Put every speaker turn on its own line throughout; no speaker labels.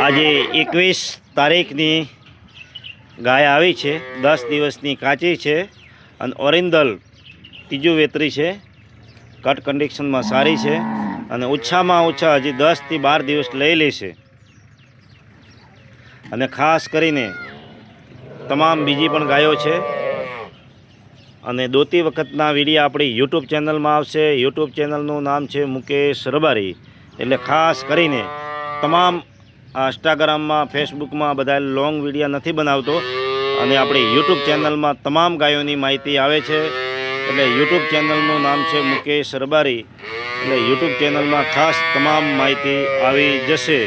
આજે 21 તારીખની ગાય આવી છે, 10 દિવસની કાચી છે અને ઓરિંદલ ત્રીજું વેતરી છે. કટ કન્ડિશનમાં સારી છે અને ઓછામાં ઓછા હજી 10 થી 12 દિવસ લઈ લેશે. અને ખાસ કરીને તમામ બીજી પણ ગાયો છે અને દોતી વખતના વિડીયો આપણી યુટ્યુબ ચેનલમાં આવશે. યુટ્યુબ ચેનલનું નામ છે મુકેશ રબારી. એટલે ખાસ કરીને તમામ ઇન્સ્ટાગ્રામમાં, ફેસબુકમાં બધા લોંગ વિડીયો નથી બનાવતો અને આપણી યુટ્યુબ ચેનલમાં તમામ ગાયોની માહિતી આવે છે. એટલે યુટ્યુબ ચેનલનું નામ છે મુકેશ રબારી. એટલે યુટ્યુબ ચેનલમાં ખાસ તમામ માહિતી આવી જશે.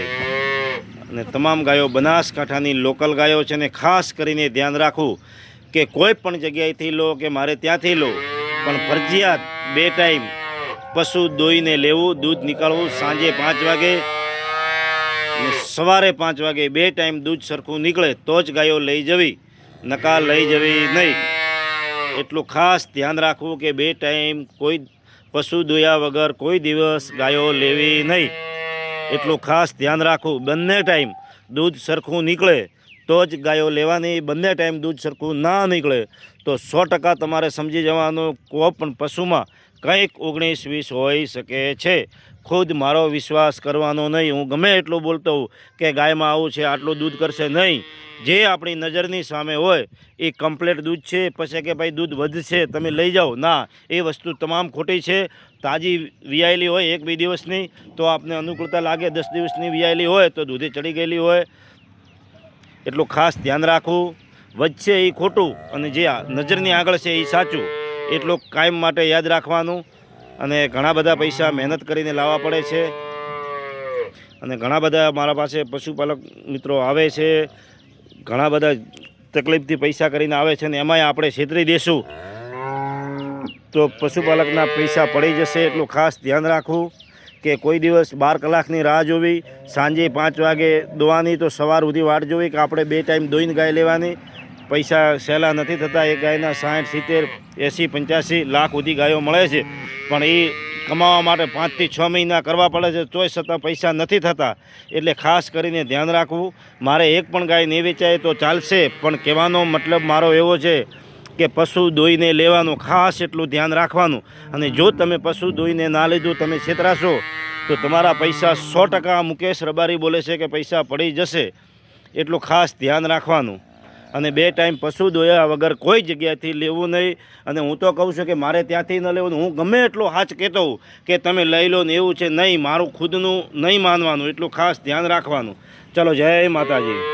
અને તમામ ગાયો બનાસકાંઠાની લોકલ ગાયો છે અને ખાસ કરીને ધ્યાન રાખવું કે કોઈ પણ જગ્યાએથી લો કે મારે ત્યાંથી લો, પણ ફરજિયાત 2 ટાઈમ પશુ દોઈને લેવું, દૂધ નીકાળવું. સાંજે 5 વાગે અને સવારે 5 વાગે 2 ટાઈમ દૂધ સરખું નીકળે તો જ ગાયો લઈ જવી, નકા લઈ જવી નહીં. એટલું ખાસ ધ્યાન રાખવું કે 2 ટાઈમ કોઈ પશુ દોયા વગર કોઈ દિવસ ગાયો લેવી નહીં. એટલું ખાસ ધ્યાન રાખવું. બંને ટાઈમ દૂધ સરખું નીકળે તો જ ગાયો લેવાની. બંને ટાઈમ દૂધ સરખું ના નીકળે તો 100% તમારે સમજી જવાનું કોઈ પણ પશુમાં કંઈક 19-20 હોઈ શકે છે. ખુદ મારો વિશ્વાસ કરવાનો નહીં. હું ગમે એટલું બોલતો હોઉં કે ગાયમાં આવું છે, આટલું દૂધ કરશે, નહીં. જે આપણી નજરની સામે હોય એ કમ્પ્લેટ દૂધ છે. પછી કે ભાઈ દૂધ વધશે તમે લઈ જાઓ, ના, એ વસ્તુ તમામ ખોટી છે. તાજી વિયાયેલી હોય 1-2 દિવસની તો આપને અનુકૂળતા લાગે, 10 દિવસની વિયાયેલી હોય તો દૂધે ચડી ગયેલી હોય. એટલું ખાસ ધ્યાન રાખવું. વચ્ચે એ ખોટું અને જે નજરની આગળ છે એ સાચું, એટલું કાયમ માટે યાદ રાખવાનું. અને ઘણા બધા પૈસા મહેનત કરીને લાવવા પડે છે અને ઘણા બધા મારા પાસે પશુપાલક મિત્રો આવે છે, ઘણા બધા તકલીફથી પૈસા કરીને આવે છે અને એમાંય આપણે છેતરી દેશું તો પશુપાલકના પૈસા પડી જશે. એટલું ખાસ ધ્યાન રાખવું કે કોઈ દિવસ 12 કલાકની રાહ જોવી, સાંજે 5 વાગે દોવાની તો સવાર સુધી વાટ જોવી કે આપણે 2 ટાઈમ દોઈને ગાય લેવાની. પૈસા સહેલા નથી થતા. એક ગાયના 60, 70, 80, 85 લાખ સુધી ગાયો મળે છે, પણ એ કમાવા માટે 5 થી 6 મહિના કરવા પડે છે, તોય છતાં પૈસા નથી થતા. એટલે ખાસ કરીને ધ્યાન રાખવું. મારે એક પણ ગાય નહીં વેચાય તો ચાલશે, પણ કહેવાનો મતલબ મારો એવો છે કે પશુ દોઈને લેવાનું, ખાસ એટલું ધ્યાન રાખવાનું. અને જો તમે પશુ દોઈને ના લીધું, તમે છેતરાશો તો તમારા પૈસા 100% મુકેશ રબારી બોલે છે કે પૈસા પડી જશે. એટલું ખાસ ધ્યાન રાખવાનું. અને 2 ટાઈમ પશુ દોયા વગર કોઈ જગ્યાએથી લેવું નહીં. અને હું તો કહું છું કે મારે ત્યાંથી ન લેવું. હું ગમે એટલો હાચ કહેતો હોઉં કે તમે લઈ લો ને એવું છે, નહીં, મારું ખુદનું નહીં માનવાનું. એટલું ખાસ ધ્યાન રાખવાનું. ચલો, જય માતાજી.